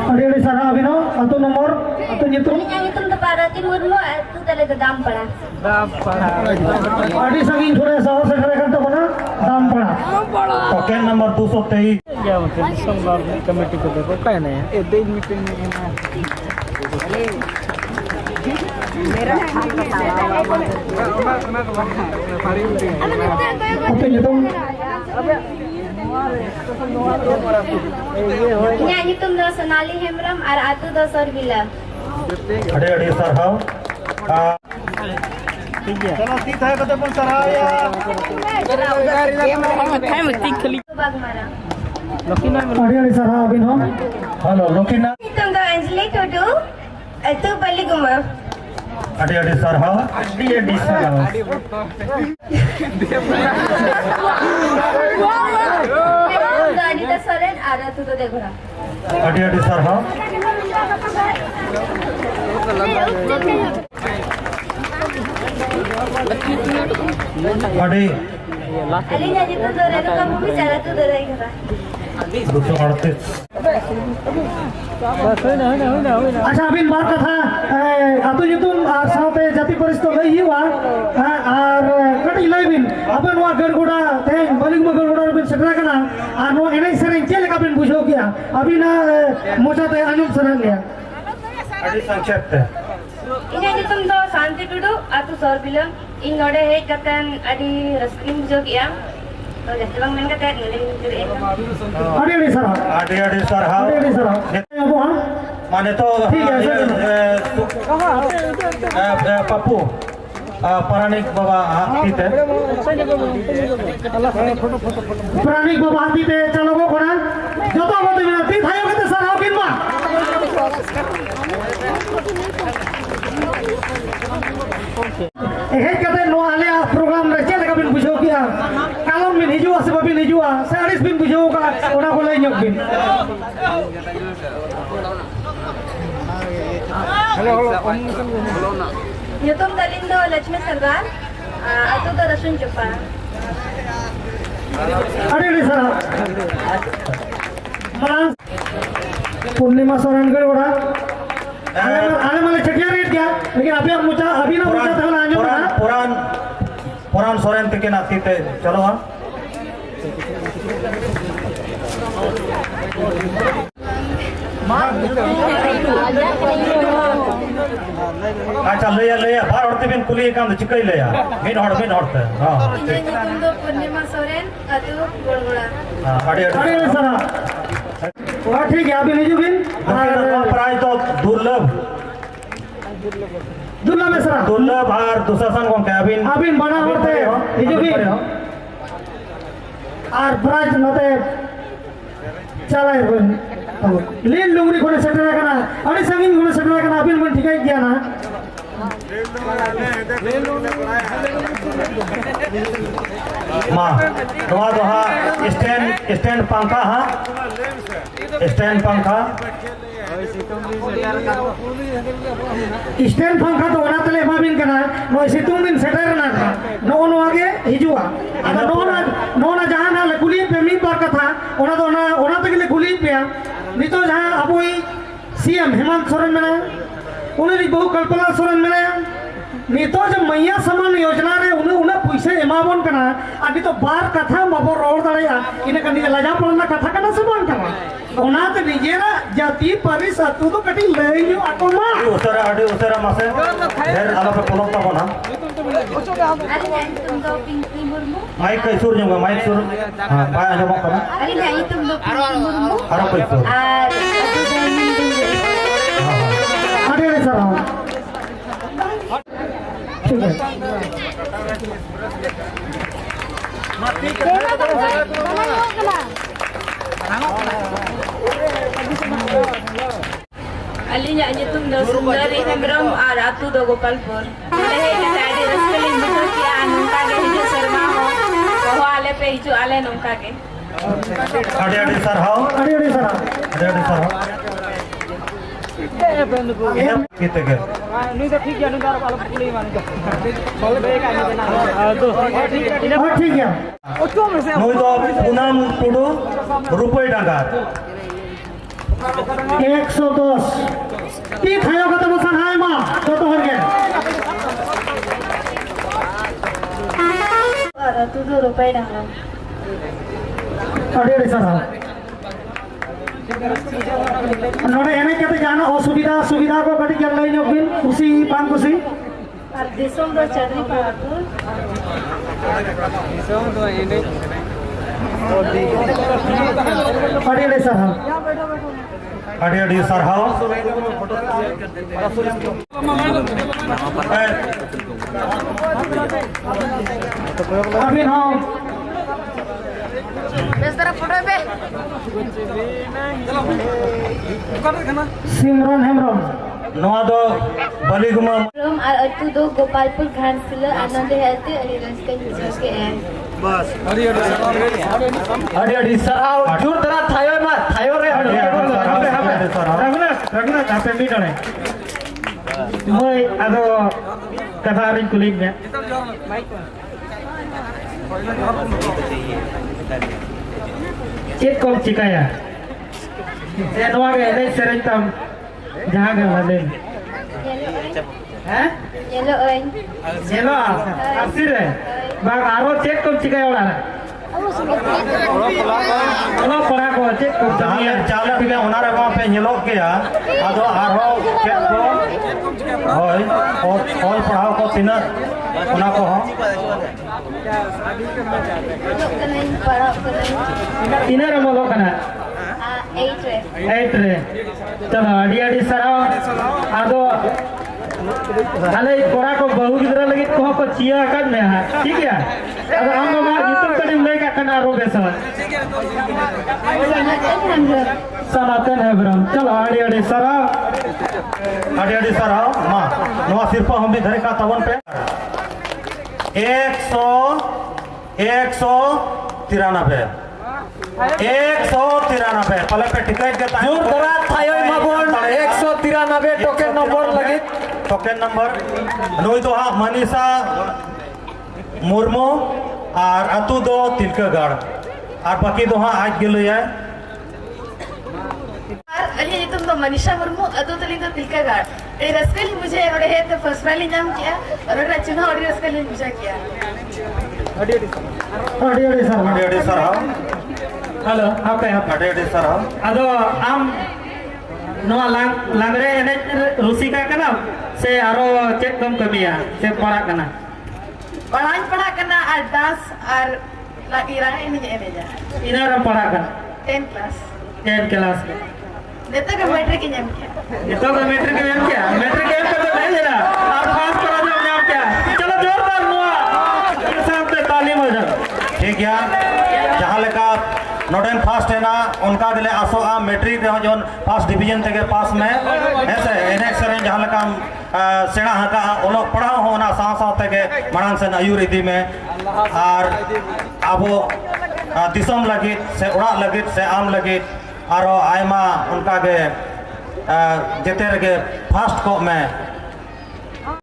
Ada sana abino atau nomor atau nyitung? Yang itu untuk Parati Murmu itu tadi ke Dampara. Adi saking sudah sahur sekarang तो बना दाम पड़ा token number 223 क्या होते हैं सोमवार कमेटी को देखो क्या नहीं है दिन मीटिंग में oke nyitung Yang itu untuk Sonali Hemram और आतु दो सरबिला अड़े सर हाँ ठीक है चलो ठीक है कते पण सर आया Bagmara. लकीना में ada sana abino हेलो लोकिना Itu untuk Anjali Tudu itu balik rumah. अड़े सर हाँ अड़ी सर Untuk Adita Soren और आतु तो देखो ना. अड़ी सर हाँ अड़ी Ali jadi tu dora itu kamu bicara tu dora itu kan. 238 बस होई ना अच्छा अबिन बात कथा atau nyitung साथे जाति परिस्थिति लई हुआ और कटी लई बिन अपन वा गरगुड़ा तें बलिग म गरगुड़ा बिन सकरा कना आनो एनै सरे चेले का बिन बुझो किया अबिन मोचा ते अनुप सरन लिया अड़ी संक्षिप्त Ini aja tuh untuk Santi Tudu atau Sorbila. Ini node hei katan adi reskim jog ya. Kalau dah telang main kata nulis juri. अरे सर अड़ी सर हाँ अरे सर अब हां माने तो ठीक है पप्पू परानिक बाबा हाथी थे प्राणिक बाबा हाथी ते चलो वो कोना जतो मते विनती थायो कते सर हां किनवा हेज कते नो आले प्रोग्राम रे चेले का बिन बुझो किया कालम बिन हिजुआ से बिन हिजुआ सारिस बिन बुझो का ओना को लई न्यक बिन YouTube Dalindo Lachmi Sarwar atau to Rasun Chupa. अरे सर मलान पूर्णिमा सोरेन गरगुड़ा आने वाले चटिया रेट क्या लेकिन अभी अब मुझे अभी ना मुझे तक आने वाला पुरान सोरेन के नाती थे चलो हाँ अच्छा ले बार उड़ते बिन कुली काम चिकई ले बिन हड़ते हां Ini untuk Purnima Soren atau Gorgora. अड़े अरे सर और ठीक है अभी नहीं जो बिन प्राइस तो दुर्लभ दुल्ला में सर दुर्लभ और दूसरा संग को क्या बिन अभी बना होते ये जो बिन और प्राइस नते चला है बिन लेन लुंगरी कोने सेटल करना अरे संगीन कोने सेटल करना अभी मन ठीक है क्या ना माँ दोहा दोहा स्टैंड पंखा हाँ स्टैंड पंखा स्टैंड पंखा तो ओना तले माबिन कना नो सितुंग दिन सेटर ना नो नो आगे हिजुआ अगर नो ना जहां ना कुली पे मी बार कथा ओना तो के कुली पे नितो जहां अबोई सीएम हेमंत सोरेन मेना उन्हें बहु कल्पना सोरेन मेना नितो जब मैया समान योजना रे उन्हें पैसे एमाबोन कना अभी तो बार कथा बाबो रोड दड़या इने कनी लजा पड़ना कथा कना समान कना ओना तो निजेरा जाति परिस अतु तो कटी लेयु अकोमा उसरा मासे ढेर आला पे पोलो ता बना Ada yang itu untuk Pinky Murmu. Mic के सुर जंगा माइक सुर हां पाए आजो मत करना Ada yang itu untuk Pinky Murmu. हरा पे सुर Atau Diamond Dulu. अरे सर ठीक है Alinya nyitung do Sundari Hemram और आतु दो गोपालपुर नडे हे के ताडी रस्कली मुझो किया नोंका के हिजो शर्मा हो कहो आले पे हिजो आले नोंका के अड़े सर हां अरे सर अड़े सर हां ये किते के नहीं तो ठीक है नहीं तो आप पुली मान के बोल बे का नहीं देना तो ठीक है ठीक है नोई तो पूनम टुडू रुपये डांगा 110 ती थायो कते बसन हाय मा जत हरगे और अतु दो रुपए डांगा अड़े सर नोडे एने कते जानो असुविधा सुविधा को कटी जल लई बिन खुशी पान खुशी और दिसम दो चढ़ी पातु अड़े सर अड़ी अड़ी सरहाव अभी नो सिमरन हेमरम नवा दो बलिगुमा हेम्ब्रम और अतु दो गोपालपुर घाटशिला आनंद हेल्थ अड़ी रस्ते हिजो के हैं अड़ी अड़ी सरहाव जोर तरह थायो मा थायो रे रघुनाथ रघुनाथ आपे मीटणे मोय आदो कथा रिन कुलिक में चेक कौन चिकाया ये नवा के नहीं सेरेन तम जहाँ के वाले हैं येलो ऑयल चलो आसिर है बाग आरो चेक कौन चिकाया वाला चलो पढ़ा को चेक कौन जहाँ चालक के उनारे वहाँ पे हिलोक गया आदो आरो चेक को होय और पढ़ाओ को तीनर उना को हो पड़ा तीनर मोलो कना 8 रे 8 रे चलो अड़ी अड़ी सराव आदो हाले कोड़ा को बहु गिदरा लगी को चिया कर में है ठीक है अब हम मा युतुम कड़ी लेगा कना रो बेसा सनातन है ब्रह्म चलो अड़ी अड़ी सराव माँ नवा सिर्फ हम भी धरे का तवन पे 193 पहले पे टिकट के जोर दरा थायो माबोन 193 टोकन नंबर लगी टोकन नंबर नोई तो हाँ मनीषा मुर्मू और अतु दो तिलकागढ़ और बाकी दो हाँ आज गिलो है अली तुम तो मनीषा मुर्मू अदो तलिंग तो तिलकागढ़ ए रस्कली मुझे रोडे है तो फर्स्ट वाली नाम किया और रोडे चुनाव और रस्कली मुझे किया अड़ी अड़ी सर हेलो ओके अड़े अड़े सर अदो आम नवा लांगरे एने रुसिका कना से आरो चेक कम कमिया से पढ़ा कना पढ़ा करना और डांस और लगी रहा है नहीं एने जा इधर पढ़ा कना 10 क्लास 10 क्लास में नेता का मैट्रिक की नाम किया ये तो मैट्रिक में क्या मैट्रिक में तो नहीं देना और पास करा दो नाम क्या चलो जोरदार हुआ इंसान पे तालीम हो जाए ठीक है जहाँ लेका नोडेन फास्ट है ना उनका दिले आसो आ मैट्रिक रहो जो फर्स्ट डिवीजन तक पास में ऐसे एने सरें जहाँ लेका सेना हका ओलोग पढ़ाओ हो ना साथ साथ तक मरान से आयुर इदी में और अब दिसम लगित से उड़ा लगित से आम लगित आरो आयमा उनका के जेते रगे फास्ट को में